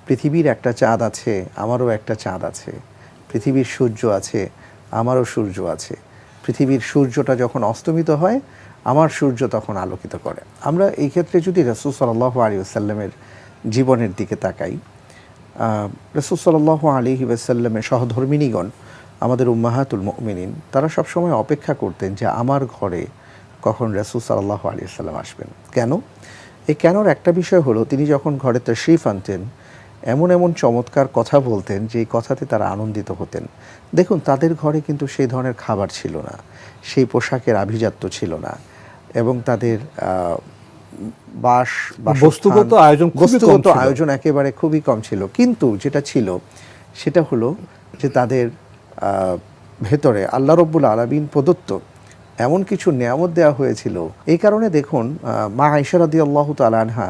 পৃথিবীর একটা চাঁদ আছে, আমারও একটা চাঁদ আছে। পৃথিবীর সূর্য আছে, আমারও সূর্য আছে। পৃথিবীর সূর্যটা যখন অস্তমিত হয়, আমার সূর্য তখন আলোকিত করে। আমরা এই ক্ষেত্রে যদি রাসূল সাল্লাল্লাহু আলাইহি ওয়াসাল্লামের জীবনের দিকে তাকাই, রাসূল সাল্লাল্লাহু আলাইহি ওয়াসাল্লামের সহধর্মিণীগণ, আমাদের উম্মাহাতুল মুমিনিন, তারা সবসময় অপেক্ষা করতেন যে আমার ঘরে কখন রাসূল সাল্লাল্লাহু আলাইহি ওয়াসাল্লাম আসবেন। কেন? এই কেনর একটা বিষয় হলো, তিনি যখন ঘরে তাশরিফ আনতেন, এমন এমন চমৎকার কথা বলতেন যে এই কথাতে তারা আনন্দিত হতেন। দেখুন, তাদের ঘরে কিন্তু সেই ধরনের খাবার ছিল না, সেই পোশাকের আভিজাত্য ছিল না, এবং তাদের বস্তুগত আয়োজন একেবারে খুবই কম ছিল। কিন্তু যেটা ছিল সেটা হলো যে তাদের ভেতরে আল্লাহ রব্বুল আলামিন প্রদত্ত এমন কিছু নিয়ামত দেওয়া হয়েছিল। এই কারণে দেখুন, মা আয়েশা রাদিয়াল্লাহু তাআলা আনহা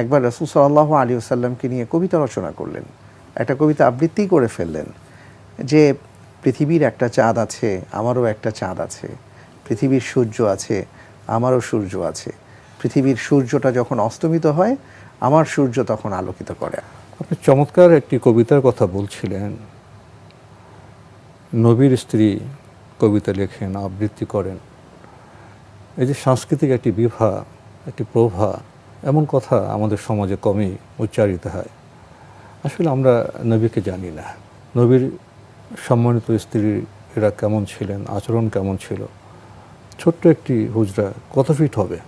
একবার রাসূল সাল্লাল্লাহু আলাইহি ওয়াসাল্লামকে নিয়ে কবিতা রচনা করলেন, একটা কবিতা আবৃত্তি করে ফেললেন যে পৃথিবীর একটা চাঁদ আছে, আমারও একটা চাঁদ আছে। পৃথিবীর সূর্য আছে, আমারও সূর্য আছে। পৃথিবীর সূর্যটা যখন অস্তমিত হয়, আমার সূর্য তখন আলোকিত করে। আপনি চমৎকার একটি কবিতার কথা বলছিলেন। নবীর স্ত্রী কবিতা লেখেন, আবৃত্তি করেন। এই যে সাংস্কৃতিক একটি বিভা, একটি প্রভা, এমন কথা আমাদের সমাজে কমই উচ্চারিত হয়। আসলে আমরা নবীকে জানি না। নবীর সম্মানিত স্ত্রীরা কেমন ছিলেন, আচরণ কেমন ছিল। ছোট্ট একটি হুজরা কত ফিট হবে,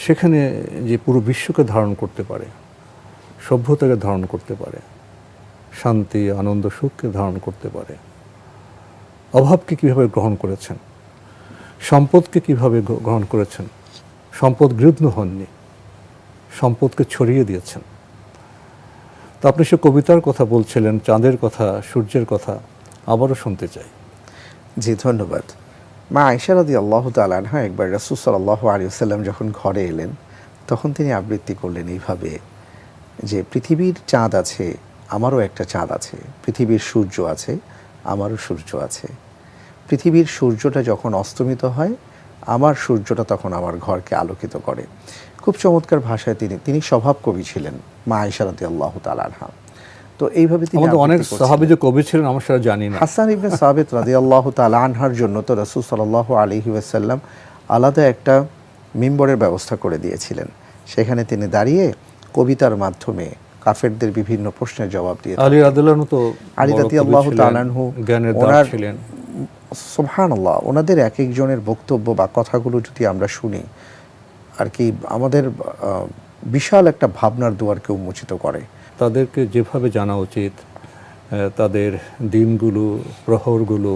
সেখানে যে পুরো বিশ্বকে ধারণ করতে পারে, সভ্যতাকে ধারণ করতে পারে, শান্তি, আনন্দ, সুখকে ধারণ করতে পারে। অভাবকে কীভাবে গ্রহণ করেছেন, সম্পদকে কীভাবে গ্রহণ করেছেন। সম্পদ গৃহীত হননি, সম্পদকে ছড়িয়ে দিয়েছেন। তো আপনি সে কবিতার কথা বলছিলেন, চাঁদের কথা, সূর্যের কথা, আবারও শুনতে চাই। জি, ধন্যবাদ। মা আয়েশা রাদিয়াল্লাহু তাআলা আনহা একবার রাসূল সাল্লাল্লাহু আলাইহি ওয়াসাল্লাম যখন ঘরে এলেন, তখন তিনি আবৃত্তি করলেন এইভাবে যে পৃথিবীর চাঁদ আছে, আমারও একটা চাঁদ আছে। পৃথিবীর সূর্য আছে, আমারও সূর্য আছে। পৃথিবীর সূর্যটা যখন অস্তমিত হয়, আমার সূর্যটা তখন আমার ঘরকে আলোকিত করে। খুব চমৎকার ভাষায় তিনি স্বভাব কবি ছিলেন, মা আয়েশা রাদিয়াল্লাহু তাআলা আনহা। তো এইভাবে তিনি অনেক সাহাবী যে কবি ছিলেন আমরা সেটা জানি না। হাসান ইবনে সাবিত রাদিয়াল্লাহু তাআলা আনহার জন্য তো রাসূল সাল্লাল্লাহু আলাইহি ওয়াসাল্লাম আলাদা একটা মিম্বরের ব্যবস্থা করে দিয়েছিলেন। সেখানে তিনি দাঁড়িয়ে কবিতার মাধ্যমে কাফেরদের বিভিন্ন প্রশ্নের জবাব দিয়ে আলী রাদিয়াল্লাহু তাআলা আনহু জ্ঞানের দার ছিলেন। সুবহানাল্লাহ, ওনাদের এক একজনের বক্তব্য বা কথাগুলো যদি আমরা শুনি, আর কি আমাদের বিশাল একটা ভাবনার দুয়ারকে উন্মোচিত করে। তাদেরকে যেভাবে জানা উচিত, তাদের দিনগুলো, প্রহরগুলো,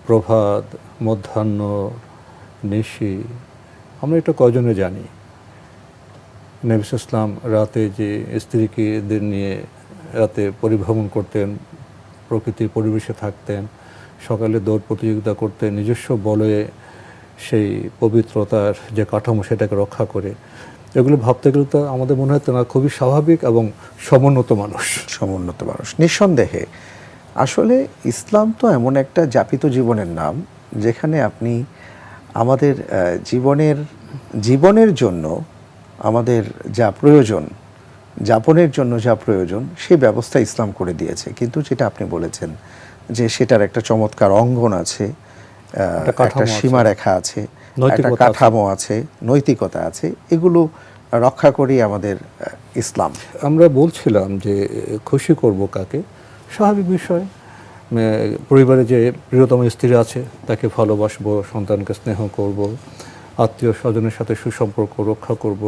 প্রভাত, মধ্যাহ্ন, নিশি, আমরা এটা কজনে জানি। নবী সাল্লাল্লাহু আলাইহি ওয়াসাল্লাম রাতে যে স্ত্রীদের নিয়ে রাতে পরিভ্রমণ করতেন, প্রকৃতির পরিবেশে থাকতেন, সকালে দৌড় প্রতিযোগিতা করতেন, নিজস্ব বলে সেই পবিত্রতার যে কাঠামো সেটাকে রক্ষা করে, এগুলো ভাবতে গেলে তো আমাদের মনে হয় না খুবই স্বাভাবিক এবং সমুন্নত মানুষ। নিঃসন্দেহে। আসলে ইসলাম তো এমন একটা যাপিত জীবনের নাম, যেখানে আপনি আমাদের জীবনের জন্য আমাদের যা প্রয়োজন, যাপনের জন্য যা প্রয়োজন, সেই ব্যবস্থা ইসলাম করে দিয়েছে। কিন্তু যেটা আপনি বলেছেন যে সেটার একটা চমৎকার অঙ্গন আছে, একটা সীমারেখা আছে, একটা কাঠামো আছে, নৈতিকতা আছে, এগুলো রক্ষা করি আমাদের ইসলাম। আমরা বলছিলাম যে খুশি করব কাকে, স্বাভাবিক বিষয়। পরিবারে যে প্রিয়তম স্ত্রী আছে তাকে ভালোবাসবো, সন্তানকে স্নেহ করব, আত্মীয় স্বজনের সাথে সুসম্পর্ক রক্ষা করব,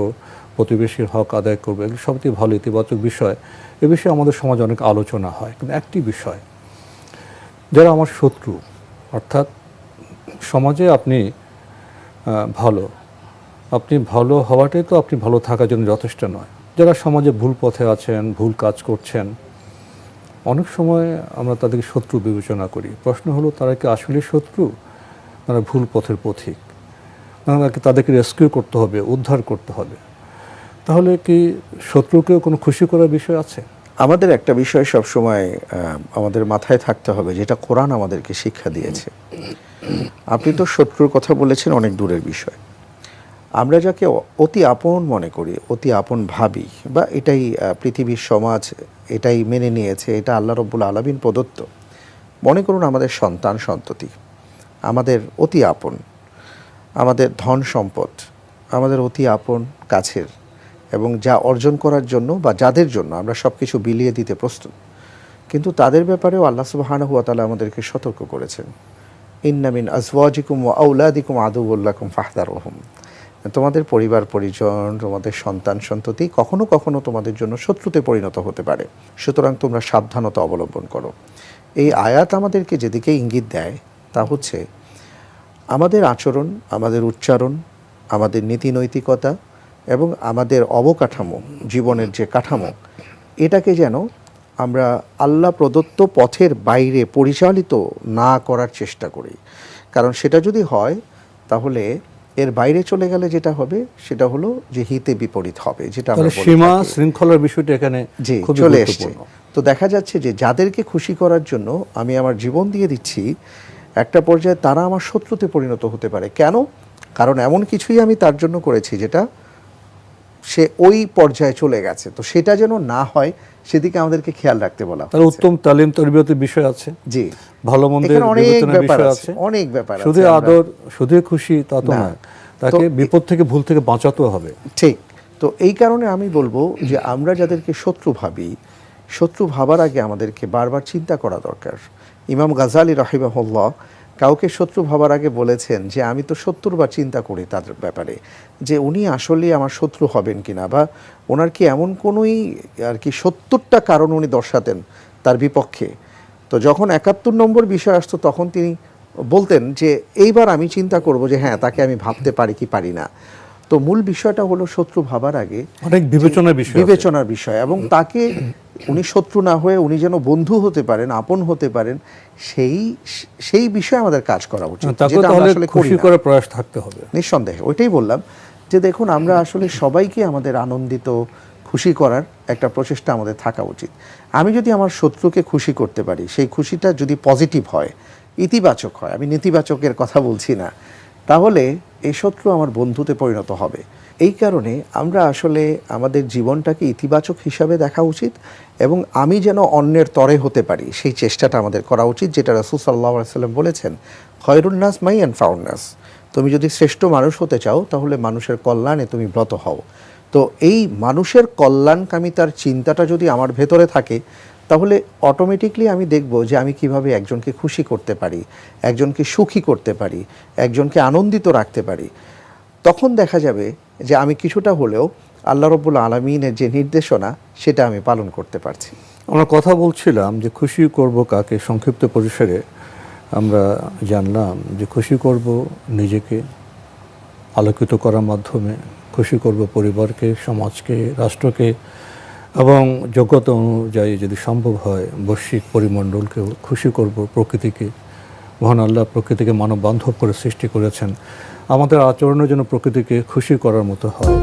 প্রতিবেশীর হক আদায় করবো, এগুলো সবচেয়ে ভালো ইতিবাচক বিষয়। এ বিষয়ে আমাদের সমাজে অনেক আলোচনা হয়। কিন্তু একটি বিষয়, যারা আমার শত্রু, অর্থাৎ সমাজে আপনি ভালো হওয়াটাই তো আপনি ভালো থাকার জন্য যথেষ্ট নয়। যারা সমাজে ভুল পথে আছেন, ভুল কাজ করছেন, অনেক সময় আমরা তাদেরকে শত্রু বিবেচনা করি। প্রশ্ন হলো, তারা কি আসলে শত্রু, তারা ভুল পথের পথিক? তাদেরকে রেস্কিউ করতে হবে, উদ্ধার করতে হবে। তাহলে কি শত্রুকেও কোনো খুশি করার বিষয় আছে? আমাদের একটা বিষয় সবসময় আমাদের মাথায় থাকতে হবে, যেটা কোরআন আমাদেরকে শিক্ষা দিয়েছে। আপনি তো শত্রুর কথা বলেছেন, অনেক দূরের বিষয়। আমরা যাকে অতি আপন মনে করি, অতি আপন ভাবি, বা এটাই পৃথিবীর সমাজ এটাই মেনে নিয়েছে, এটা আল্লাহ রব্বুল আলামিন প্রদত্ত। মনে করুন আমাদের সন্তান সন্ততি আমাদের অতি আপন, আমাদের ধন সম্পদ আমাদের অতি আপন কাছের, এবং যা অর্জন করার জন্য বা যাদের জন্য আমরা সব কিছু বিলিয়ে দিতে প্রস্তুত, কিন্তু তাদের ব্যাপারেও আল্লাহ সুবহানাহু ওয়া তাআলা আমাদেরকে সতর্ক করেছেন, ইন্না মিন আজওয়াজিকুম ওয়া আওলাদিকুম আদুওয়াল লাকুম ফাহদারুহুম। তোমাদের পরিবার পরিজন, তোমাদের সন্তান সন্ততি কখনো কখনো তোমাদের জন্য শত্রুতে পরিণত হতে পারে, সুতরাং তোমরা সাবধানতা অবলম্বন করো। এই আয়াত আমাদেরকে যেদিকে ইঙ্গিত দেয় তা হচ্ছে আমাদের আচরণ, আমাদের উচ্চারণ, আমাদের নীতি নৈতিকতা এবং আমাদের অবকাঠামো, জীবনের যে কাঠামো, এটাকে যেন আমরা আল্লাহ প্রদত্ত পথের বাইরে পরিচালিত না করার চেষ্টা করি। কারণ সেটা যদি হয় তাহলে এর বাইরে চলে গেলে যেটা হবে সেটা হলো যে হিতে বিপরীত হবে, যেটা আমরা বলে সীমা থাকি। শৃঙ্খলার বিষয়টা এখানে জি, খুবই চলে এসছে। গুরুত্বপূর্ণ। তো দেখা যাচ্ছে যে যাদেরকে খুশি করার জন্য আমি আমার জীবন দিয়ে দিচ্ছি, একটা পর্যায়ে তারা আমার শত্রুতে পরিণত হতে পারে। কেন? কারণ এমন কিছুই আমি তার জন্য করেছি যেটা সে ওই পর্যায়ে চলে গেছে। তো সেটা যেন না হয় সেদিকে আমাদেরকে খেয়াল রাখতে বলা তার হয়েছে। উত্তম তালিম তরবিয়তের বিষয় আছে, জি, ভালো মন্দের এখানে অনেক বিবেচনার ব্যাপার বিষয় আছে, আছে, অনেক ব্যাপার আছে। শুধু আদর, শুধু খুশি তা তো না। নয়, তাকে তো বিপদ থেকে, ভুল থেকে বাঁচাতেও হবে। ঠিক। তো এই কারণে আমি বলবো যে আমরা যাদেরকে শত্রু ভাবি, শত্রু ভাবার আগে আমাদেরকে বারবার চিন্তা করা দরকার। ইমাম গাজালি রাহিমাহুল্লাহ কাউকে শত্রু ভাবার আগে বলেছেন যে আমি তো ৭০ বার চিন্তা করি তাদের ব্যাপারে, যে উনি আসলে আমার শত্রু হবেন কিনা, বা ওনার কি এমন কোনোই আর কি ৭০টা কারণ উনি দর্শাতেন তার বিপক্ষে। তো যখন ৭১ নম্বর বিষয় আসতো তখন তিনি বলতেন যে এইবার আমি চিন্তা করব যে হ্যাঁ তাকে আমি ভাবতে পারি কি পারি না। তো মূল বিষয়টা হলো শত্রু ভাবার আগে অনেক বিবেচনার বিষয় আছে। বিবেচনার বিষয়, এবং তাকে উনি শত্রু না হয়ে উনি যেন বন্ধু হতে পারেন, আপন হতে পারেন, সেই বিষয়ে আমাদের কাজ করা উচিত, তাকে যেটা আমরা তাহলে আসলে করি খুশি না। করার প্রয়াস থাকতে হবে। নিঃসন্দেহে ওইটাই বললাম যে দেখুন আমরা আসলে সবাইকে আমাদের আনন্দিত, খুশি করার একটা প্রচেষ্টা আমাদের থাকা উচিত। আমি যদি আমার শত্রুকে খুশি করতে পারি, সেই খুশিটা যদি পজিটিভ হয়, ইতিবাচক হয়, আমি নেতিবাচকের কথা বলছি না, তাহলে এই শত্রু আমার বন্ধুতে পরিণত হবে। এই কারণে আমরা আসলে আমাদের জীবনটাকে ইতিবাচক হিসাবে দেখা উচিত, এবং আমি যেন অন্যের তরে হতে পারি সেই চেষ্টাটা আমাদের করা উচিত, যেটা রাসূল সাল্লাল্লাহু আলাইহি ওয়াসাল্লাম বলেছেন, খয়রুন নাস মান ইয়ানফাউন নাস। তুমি যদি শ্রেষ্ঠ মানুষ হতে চাও তাহলে মানুষের কল্যাণে তুমি ব্রত হও। তো এই মানুষের কল্যাণকামিতার চিন্তাটা যদি আমার ভেতরে থাকে তাহলে অটোমেটিকলি আমি দেখব যে আমি কিভাবে একজনকে খুশি করতে পারি, একজনকে সুখী করতে পারি, একজনকে আনন্দিত রাখতে পারি। তখন দেখা যাবে যে আমি কিছুটা হলেও আল্লাহ রাব্বুল আলামিনের যে নির্দেশনা সেটা আমি পালন করতে পারছি। আমরা কথা বলছিলাম যে খুশি করব কাকে, সংক্ষিপ্ত পরিসরে আমরা জানলাম যে খুশি করব নিজেকে আলোকিত করার মাধ্যমে, খুশি করব পরিবারকে, সমাজকে, রাষ্ট্রকে, এবং যোগ্যতা অনুযায়ী যদি সম্ভব হয় বৈশ্বিক পরিমণ্ডলকেও খুশি করব, প্রকৃতিকে। মহান আল্লাহ প্রকৃতিকে মানব বান্ধব করে সৃষ্টি করেছেন, আমাদের আচরণের জন্য প্রকৃতিকে খুশি করার মতো হয়।